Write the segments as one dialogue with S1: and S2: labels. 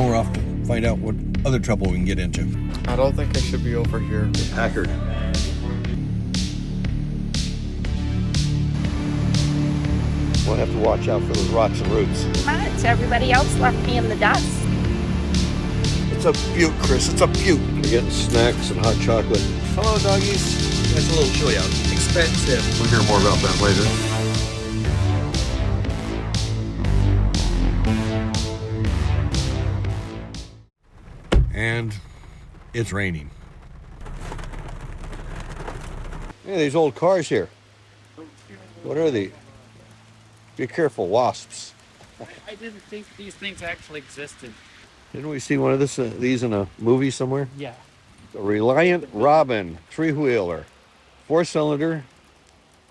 S1: now we're off to find out what other trouble we can get into.
S2: I don't think I should be over here.
S1: Packard. We'll have to watch out for those rocks and roots.
S3: Much. Everybody else left me in the dust.
S1: It's a beaut, Chris. It's a beaut. We're getting snacks and hot chocolate. Hello, doggies. It's a little chilly out. Expensive. We'll hear more about that later. And it's raining. Yeah, these old cars here. What are they? Be careful, wasps.
S4: I didn't think these things actually existed.
S1: Didn't we see one of these in a movie somewhere?
S4: Yeah.
S1: A Reliant Robin, three-wheeler, four-cylinder,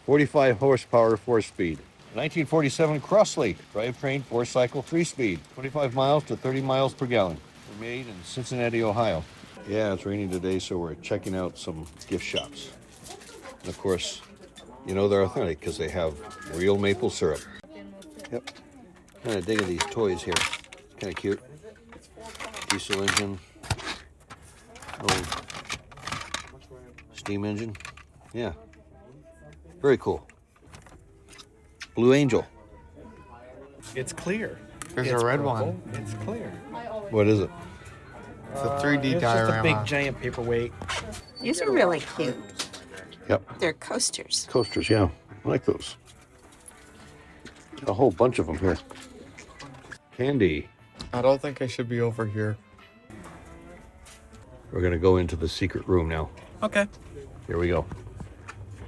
S1: 45 horsepower, four-speed. 1947 Crossley, drivetrain, four-cycle, three-speed, 25 miles to 30 miles per gallon. They're made in Cincinnati, Ohio. Yeah, it's raining today, so we're checking out some gift shops. And of course, you know they're authentic because they have real maple syrup. Yep. Kind of digging these toys here. Kind of cute. Diesel engine. Old steam engine. Yeah. Very cool. Blue Angel.
S2: It's clear. There's
S4: It's
S2: a red
S4: purple.
S2: one.
S4: It's clear.
S1: What is it?
S2: It's a 3D
S4: It's
S2: diorama.
S4: just a big giant paperweight.
S3: These are really cute.
S1: Yep.
S3: They're coasters.
S1: Coasters, yeah. I like those. A whole bunch of them here. Candy.
S2: I don't think I should be over here.
S1: We're going to go into the secret room now.
S4: Okay.
S1: Here we go.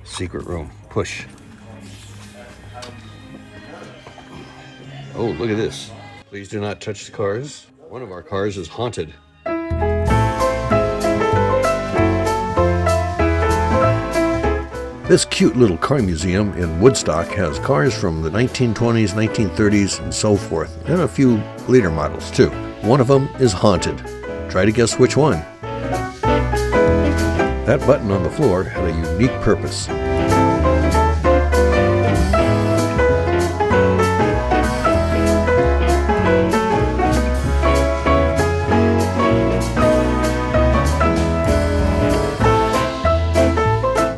S1: Secret room. Push. Oh, look at this. Please do not touch the cars. One of our cars is haunted. This cute little car museum in Woodstock has cars from the 1920s, 1930s, and so forth, and a few later models too. One of them is haunted. Try to guess which one. That button on the floor had a unique purpose.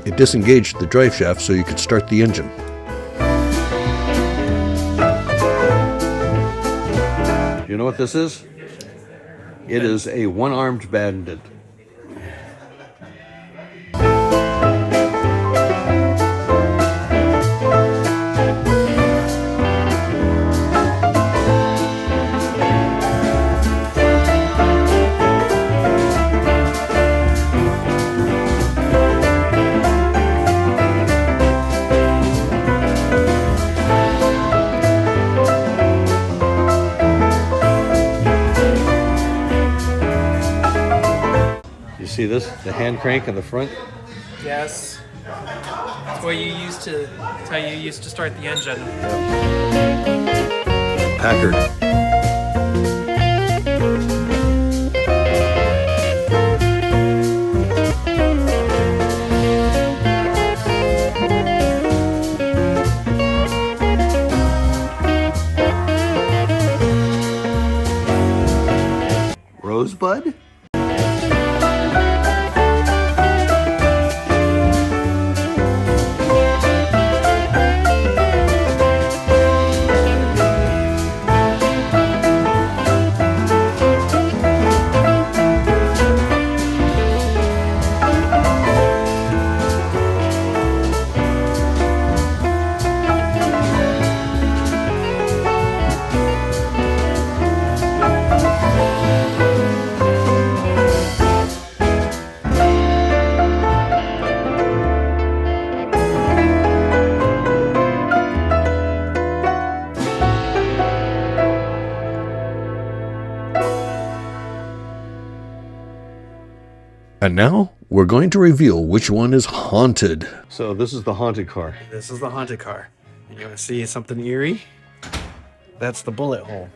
S1: It disengaged the drive shaft so you could start the engine. You know what this is? It is a one-armed bandit. See this? The hand crank in the front?
S4: Yes. That's what you used to. That's how you used to start the engine.
S1: Packard. Rosebud? And now we're going to reveal which one is haunted. So this is the haunted car.
S4: This is the haunted car. And you want to see something eerie? That's the bullet hole.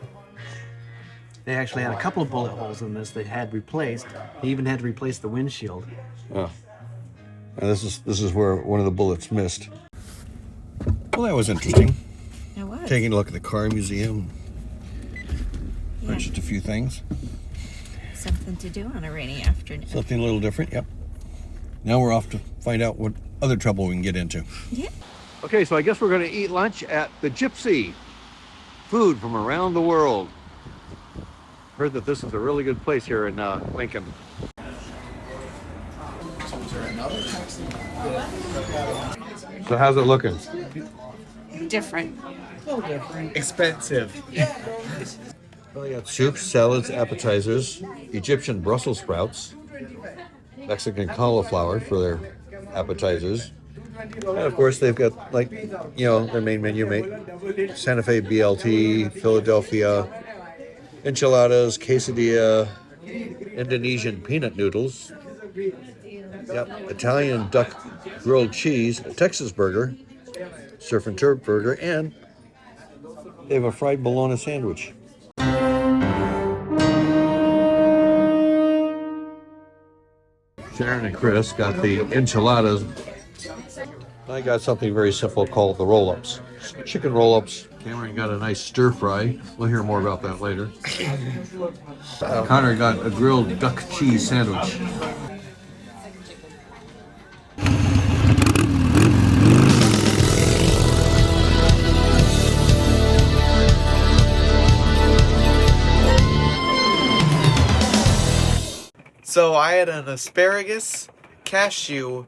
S4: They actually had a couple of bullet holes in this they had replaced. They even had to replace the windshield.
S1: Oh. And this is where one of the bullets missed. Well, that was interesting.
S3: It was.
S1: Taking a look at the car museum. Purchased a few things.
S3: Something to do on a rainy afternoon.
S1: Something a little different, yep. Now we're off to find out what other trouble we can get into.
S3: Yeah.
S1: Okay, so I guess we're going to eat lunch at the Gypsy. Food from around the world. Heard that this is a really good place here in Lincoln. So how's it looking?
S3: Different.
S2: Expensive.
S1: Well, they got soups, salads, appetizers, Egyptian Brussels sprouts, Mexican cauliflower for their appetizers. And of course, they've got, like, you know, their main menu, Santa Fe BLT, Philadelphia, enchiladas, quesadilla, Indonesian peanut noodles, yep, Italian duck grilled cheese, a Texas burger, surf and turf burger, and they have a fried bologna sandwich. Sharon and Chris got the enchiladas. I got something very simple called the roll-ups. Chicken roll-ups. Cameron got a nice stir fry. We'll hear more about that later. Connor got a grilled duck cheese sandwich.
S2: So I had an asparagus cashew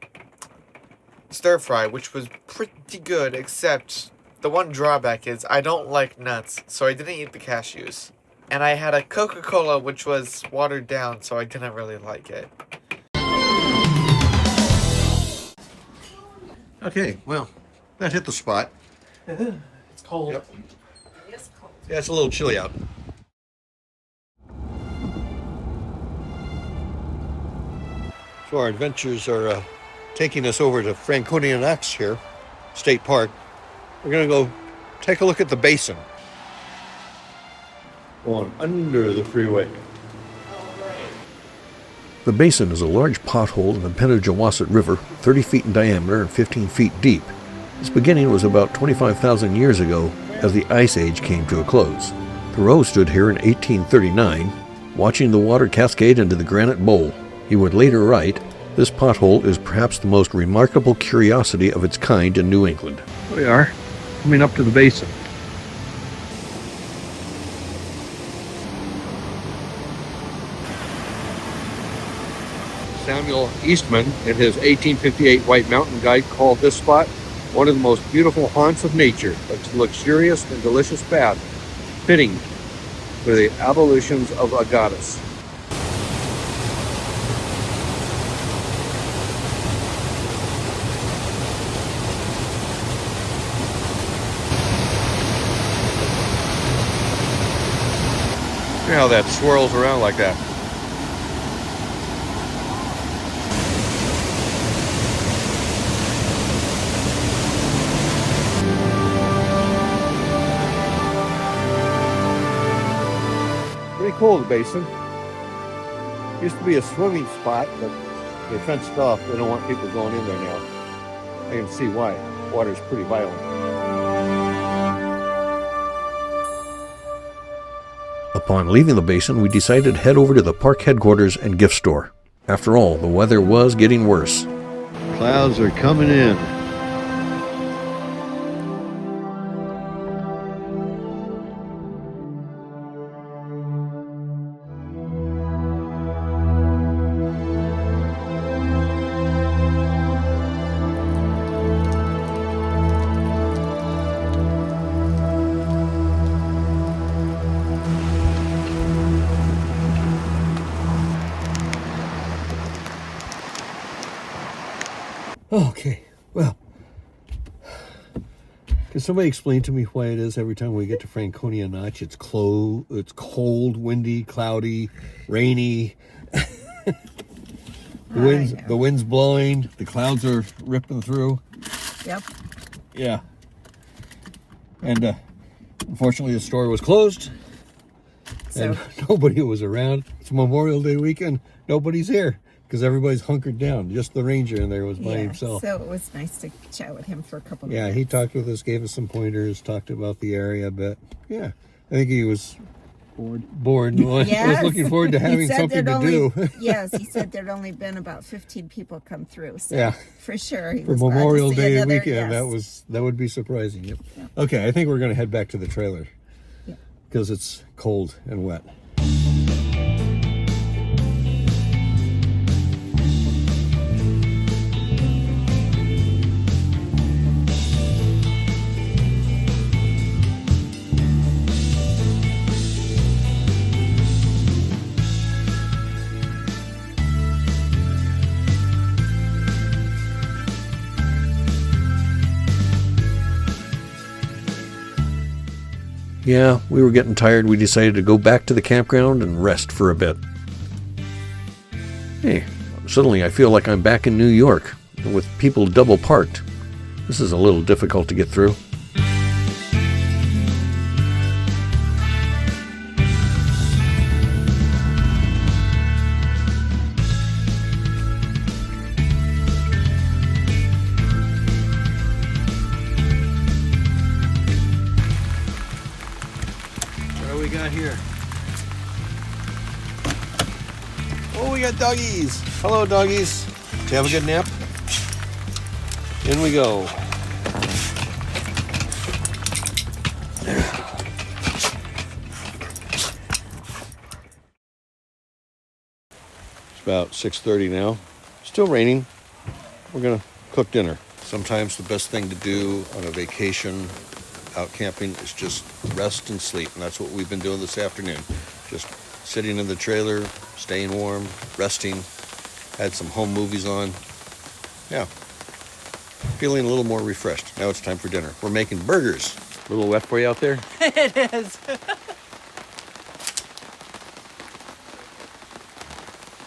S2: stir fry, which was pretty good, except the one drawback is I don't like nuts, so I didn't eat the cashews. And I had a Coca-Cola, which was watered down, so I didn't really like it.
S1: Okay, well, that hit the spot.
S2: It's cold.
S1: Yep. Yeah, it's a little chilly out. So our adventures are taking us over to Franconia Notch here, State Park. We're going to go take a look at the Basin. Going under the freeway. The Basin is a large pothole in the Pennaguasit River, 30 feet in diameter and 15 feet deep. Its beginning was about 25,000 years ago as the Ice Age came to a close. Thoreau stood here in 1839, watching the water cascade into the granite bowl. He would later write, "This pothole is perhaps the most remarkable curiosity of its kind in New England." Here we are, coming up to the Basin. Samuel Eastman, in his 1858 White Mountain Guide, called this spot one of the most beautiful haunts of nature, a luxurious and delicious bath, fitting for the ablutions of a goddess. See how that swirls around like that. Pretty cool, the Basin. Used to be a swimming spot, but they fenced off. They don't want people going in there now. I can see why. Water's pretty violent. Upon leaving the Basin, we decided to head over to the park headquarters and gift store. After all, the weather was getting worse. Clouds are coming in. Okay, well, can somebody explain to me why it is every time we get to Franconia Notch, it's cold, windy, cloudy, rainy, the wind's blowing, the clouds are ripping through.
S3: Yep.
S1: Yeah. And unfortunately the store was closed and nobody was around. It's Memorial Day weekend, nobody's here. Because everybody's hunkered down. Just the ranger in there was by himself.
S3: So it was nice to chat with him for a couple of
S1: minutes. Yeah, he talked with us, gave us some pointers, talked about the area a bit. Yeah, I think he was Bored. Well, I was
S3: Yes.
S1: looking forward to
S3: He
S1: having
S3: said
S1: something
S3: there'd
S1: to do.
S3: Yes, he said there'd only been about 15 people come through. So
S1: Yeah.
S3: for sure. He
S1: For
S3: was glad to
S1: Memorial
S3: see
S1: Day
S3: another,
S1: weekend,
S3: yes.
S1: that would be surprising. Yep.
S3: Yeah.
S1: Okay, I think we're going to head back to the trailer
S3: Yeah.
S1: because it's cold and wet. Yeah, we were getting tired. We decided to go back to the campground and rest for a bit. Hey, suddenly I feel like I'm back in New York with people double parked. This is a little difficult to get through. What do we got here? Oh, we got doggies. Hello, doggies. Did you have a good nap? In we go. It's about 6:30 now. Still raining. We're gonna cook dinner. Sometimes the best thing to do on a vacation out camping is just rest and sleep, and that's what we've been doing this afternoon. Just sitting in the trailer, staying warm, resting. Had some home movies on. Yeah. Feeling a little more refreshed. Now it's time for dinner. We're making burgers. A little wet for you out there?
S5: It is.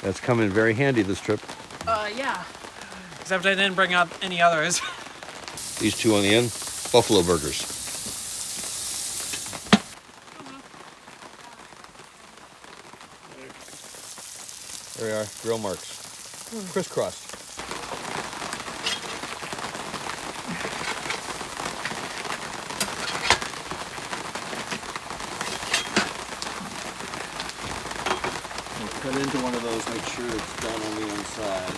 S1: That's come in very handy this trip.
S5: Yeah. Except I didn't bring up any others.
S1: These two on the end, buffalo burgers. There we are, grill marks. Crisscrossed. Cut into one of those, make sure it's done on the inside.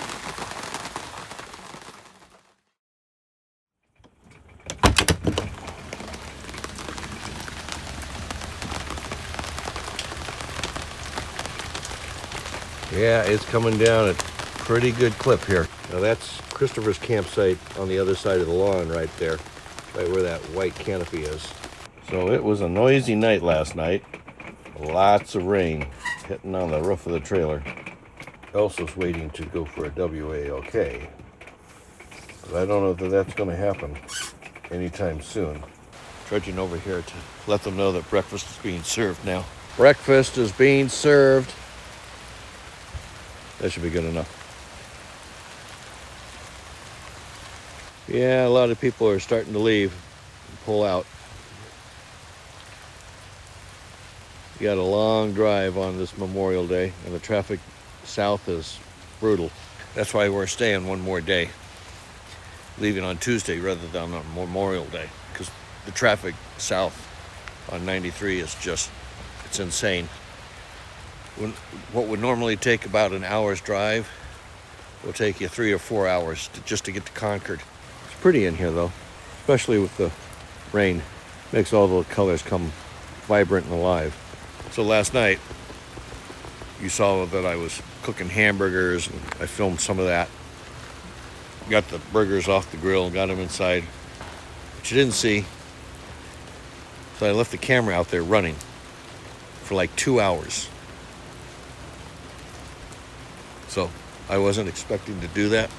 S1: Yeah, it's coming down at a pretty good clip here. Now that's Christopher's campsite on the other side of the lawn right there, right where that white canopy is. So it was a noisy night last night. Lots of rain hitting on the roof of the trailer. Elsa's waiting to go for a WAOK. But I don't know that that's going to happen anytime soon. Trudging over here to let them know that breakfast is being served now. Breakfast is being served. That should be good enough. Yeah, a lot of people are starting to leave and pull out. You got a long drive on this Memorial Day, and the traffic south is brutal. That's why we're staying one more day, leaving on Tuesday rather than on Memorial Day, because the traffic south on 93 is just, it's insane. What would normally take about an hour's drive will take you 3 or 4 hours just to get to Concord. It's pretty in here though, especially with the rain. Makes all the colors come vibrant and alive. So last night, you saw that I was cooking hamburgers, and I filmed some of that. Got the burgers off the grill, got them inside. What you didn't see, so I left the camera out there running for like 2 hours. So I wasn't expecting to do that,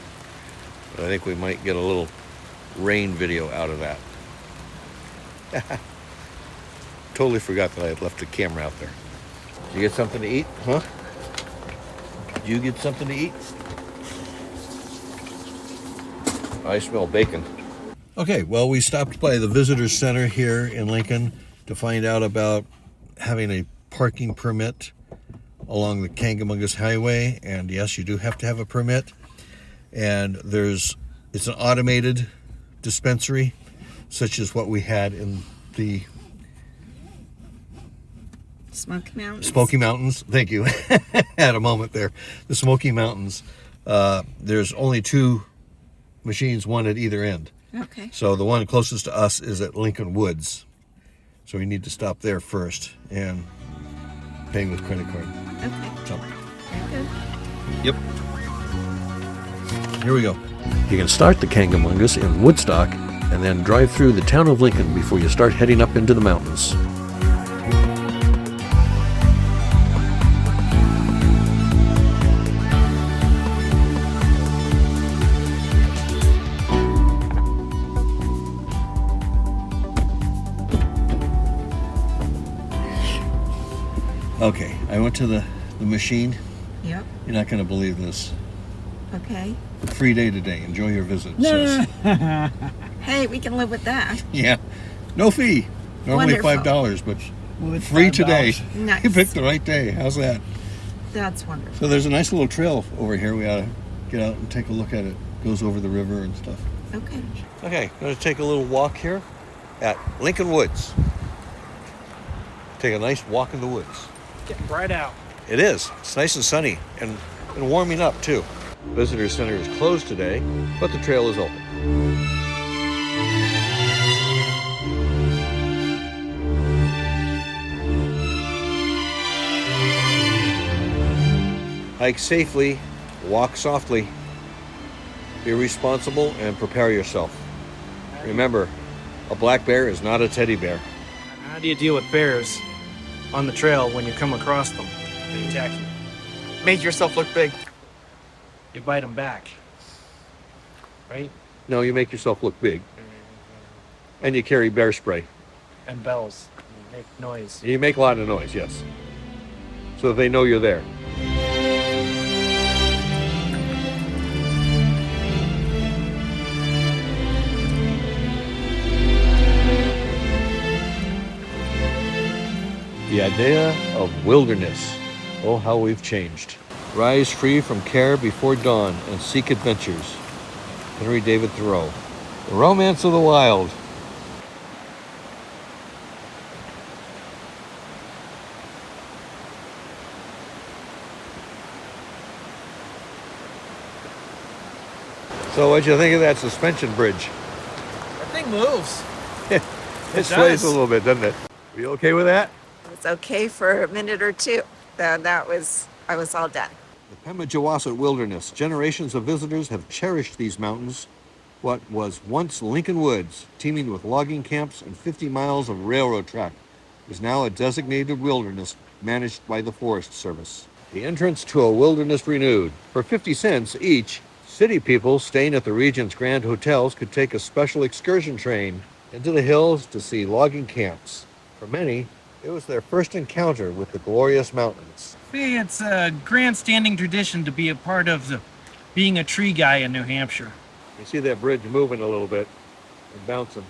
S1: but I think we might get a little rain video out of that. Totally forgot that I had left the camera out there. Did you get something to eat, huh? Did you get something to eat? I smell bacon. Okay, well, we stopped by the visitor center here in Lincoln to find out about having a parking permit along the Kancamagus Highway, and yes, you do have to have a permit. And it's an automated dispensary, such as what we had in the
S3: Smoky Mountains.
S1: Smoky Mountains. Thank you. Had a moment there. The Smoky Mountains. There's only 2 machines, one at either end.
S3: Okay.
S1: So the one closest to us is at Lincoln Woods. So we need to stop there first and paying with credit card.
S3: Okay.
S1: So,
S3: Very good.
S1: yep. Here we go. You can start the Kancamagus in Woodstock and then drive through the town of Lincoln before you start heading up into the mountains. Okay, I went to the machine.
S3: Yep.
S1: You're not going to believe this.
S3: Okay.
S1: Free day today. Enjoy your visit. it says.
S3: Hey, we can live with that.
S1: Yeah. No fee. Normally
S3: Wonderful.
S1: $5, but free today.
S3: Nice.
S1: You picked the right day. How's that?
S3: That's wonderful.
S1: So there's a nice little trail over here. We ought to get out and take a look at it. Goes over the river and stuff.
S3: Okay.
S1: Okay, going to take a little walk here at Lincoln Woods. Take a nice walk in the woods.
S5: Getting bright out.
S1: It is. It's nice and sunny and warming up too. Visitor Center is closed today, but the trail is open. Hike safely, walk softly, be responsible, and prepare yourself. Remember, a black bear is not a teddy bear.
S4: How do you deal with bears on the trail when you come across them? They attack you.
S2: Make yourself look big.
S4: You bite them back. Right?
S1: No, you make yourself look big. And you carry bear spray.
S4: And bells. You make noise.
S1: You make a lot of noise, yes. So they know you're there. The idea of wilderness. Oh, how we've changed. Rise free from care before dawn and seek adventures. Henry David Thoreau. The romance of the wild. So what'd you think of that suspension bridge?
S2: That thing moves.
S1: It sways a little bit, doesn't it? Are you okay with that?
S3: It was okay for a minute or two. I was all done.
S1: The Pemigewasset Wilderness. Generations of visitors have cherished these mountains. What was once Lincoln Woods, teeming with logging camps and 50 miles of railroad track, is now a designated wilderness managed by the Forest Service. The entrance to a wilderness renewed. For 50 cents each, city people staying at the region's grand hotels could take a special excursion train into the hills to see logging camps. For many, it was their first encounter with the glorious mountains.
S5: See, it's a grand-standing tradition to be a part of being a tree guy in New Hampshire.
S1: You see that bridge moving a little bit and bouncing.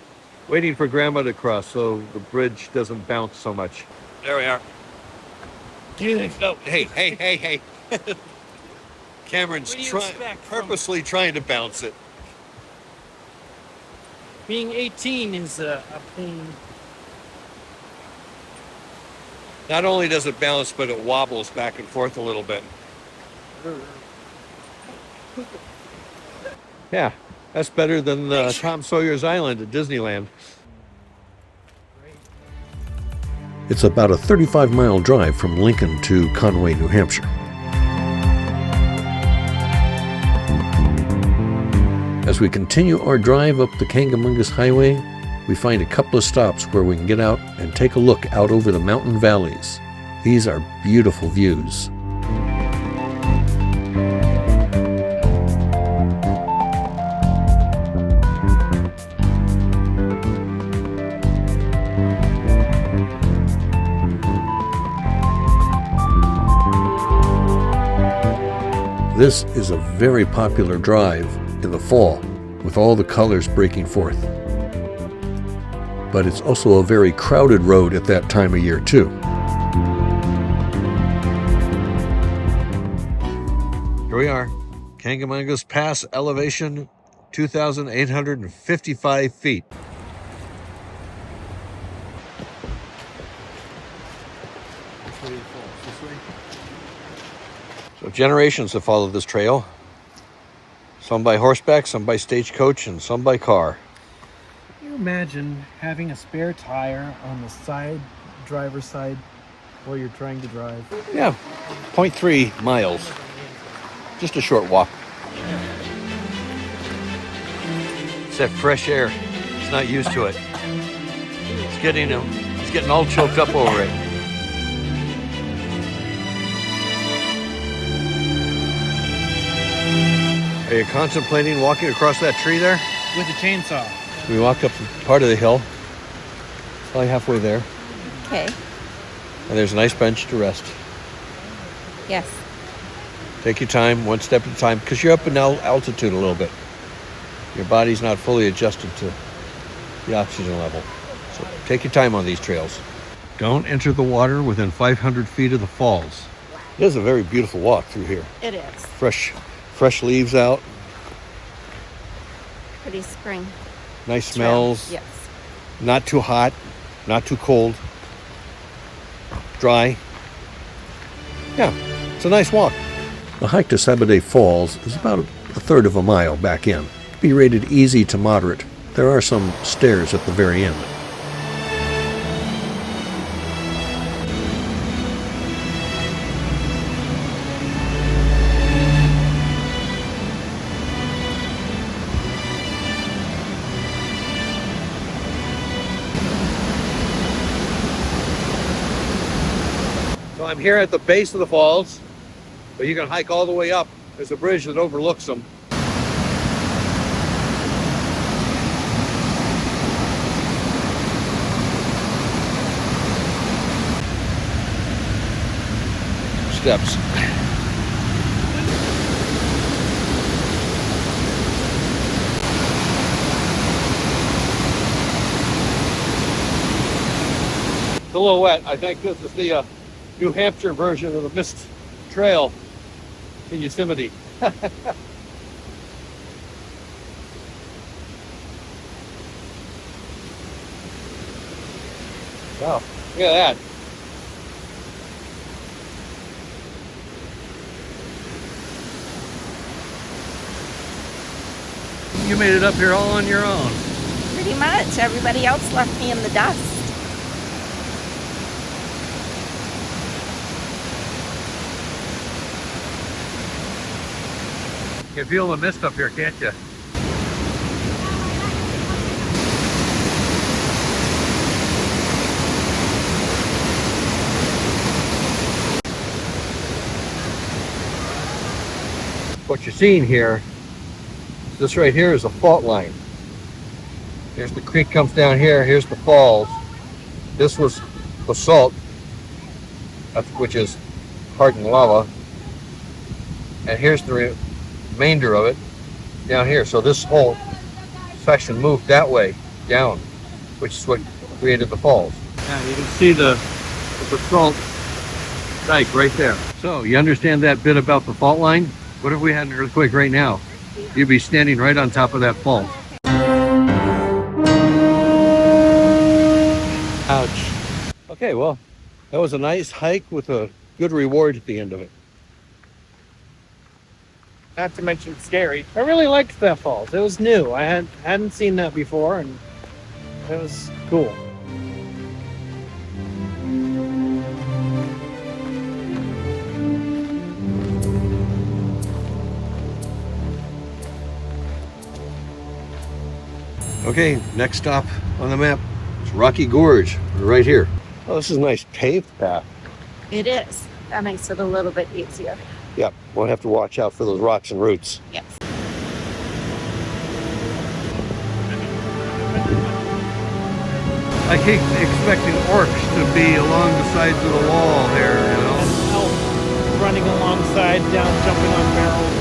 S1: Waiting for Grandma to cross so the bridge doesn't bounce so much. There we are. Oh, hey. Cameron's
S5: What do you expect from-
S1: purposely trying to bounce it.
S5: Being 18 is a pain.
S1: Not only does it bounce, but it wobbles back and forth a little bit. Yeah, that's better than Tom Sawyer's Island at Disneyland. It's about a 35-mile drive from Lincoln to Conway, New Hampshire. As we continue our drive up the Kancamagus Highway, we find a couple of stops where we can get out and take a look out over the mountain valleys. These are beautiful views. This is a very popular drive in the fall, with all the colors breaking forth. But it's also a very crowded road at that time of year, too. Here we are, Kancamagus Pass elevation 2,855 feet. So generations have followed this trail. Some by horseback, some by stagecoach, and some by car.
S5: Can you imagine having a spare tire on the side, driver's side, while you're trying to drive?
S1: Yeah, 0.3 miles. Just a short walk. It's that fresh air. It's not used to it. It's getting all choked up over it. Are you contemplating walking across that tree there?
S5: With a chainsaw.
S1: We walked up part of the hill. Probably halfway there.
S3: Okay.
S1: And there's a nice bench to rest.
S3: Yes.
S1: Take your time, one step at a time, because you're up in altitude a little bit. Your body's not fully adjusted to the oxygen level. So take your time on these trails. Don't enter the water within 500 feet of the falls. It is a very beautiful walk through here.
S3: It is.
S1: Fresh leaves out,
S3: Pretty spring.
S1: nice smells,
S3: Yes.
S1: not too hot, not too cold, dry. Yeah, it's a nice walk. The hike to Sabbaday Falls is about a third of a mile back in. Be rated easy to moderate. There are some stairs at the very end. So I'm here at the base of the falls, but you can hike all the way up. There's a bridge that overlooks them. Steps. It's a little wet. I think this is the New Hampshire version of the Mist Trail in Yosemite. Wow, look at that. You made it up here all on your own.
S3: Pretty much. Everybody else left me in the dust.
S1: You can feel the mist up here, can't you? What you're seeing here, this right here is a fault line. Here's the creek comes down here, here's the falls. This was basalt, which is hardened lava. And here's the remainder of it down here. So this whole section moved that way down, which is what created the falls. Yeah, you can see the basalt dike right there. So you understand that bit about the fault line? What if we had an earthquake right now? You'd be standing right on top of that fault. Ouch. Okay, well, that was a nice hike with a good reward at the end of it.
S5: Not to mention scary. I really liked that falls. It was new. I hadn't seen that before, and it was cool.
S1: Okay, next stop on the map is Rocky Gorge, right here. Oh, this is a nice paved path.
S3: It is. That makes it a little bit easier.
S1: Yep, won't have to watch out for those rocks and roots.
S3: Yes.
S1: I keep expecting orcs to be along the sides of the wall there, you know?
S5: Elf running alongside, down, jumping on barrels.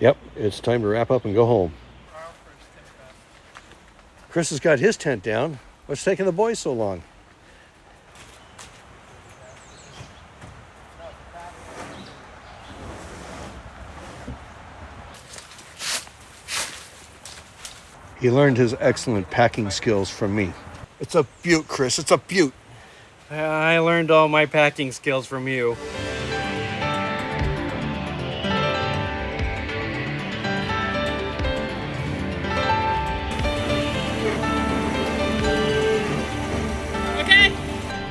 S1: Yep, it's time to wrap up and go home. Chris has got his tent down. What's taking the boys so long? He learned his excellent packing skills from me. It's a beaut, Chris. It's a beaut.
S5: I learned all my packing skills from you.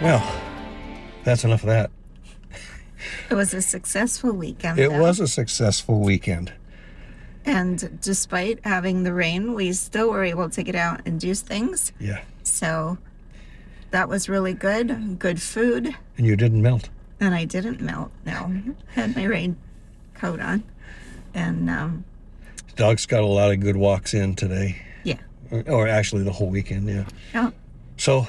S1: Well, that's enough of that.
S3: It was a successful weekend.
S1: It
S3: though.
S1: was a successful weekend.
S3: And despite having the rain, we still were able to get out and do things.
S1: Yeah.
S3: So that was really good. Good food.
S1: And you didn't melt.
S3: And I didn't melt, no. Had my rain coat on. And
S1: Dog's got a lot of good walks in today.
S3: yeah.
S1: Or actually the whole weekend, yeah.
S3: Oh,
S1: So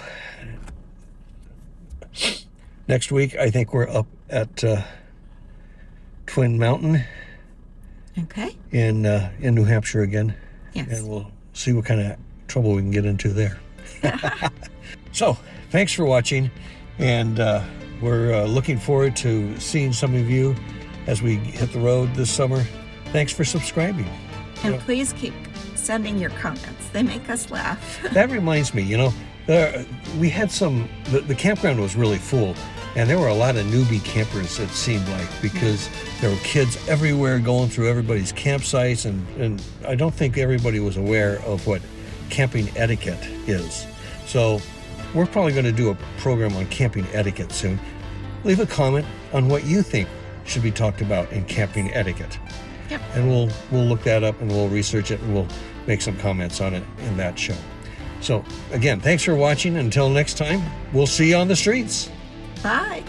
S1: next week, I think we're up at Twin Mountain
S3: okay.
S1: in New Hampshire again.
S3: Yes.
S1: And we'll see what kind of trouble we can get into there. So thanks for watching. And we're looking forward to seeing some of you as we hit the road this summer. Thanks for subscribing.
S3: And please keep sending your comments. They make us laugh.
S1: That reminds me, we had the campground was really full, and there were a lot of newbie campers, it seemed like, because there were kids everywhere going through everybody's campsites, and I don't think everybody was aware of what camping etiquette is. So we're probably going to do a program on camping etiquette soon. Leave a comment on what you think should be talked about in camping etiquette.
S3: Yep.
S1: And we'll look that up and we'll research it and we'll make some comments on it in that show. So again, thanks for watching. Until next time, we'll see you on the streets.
S3: Bye.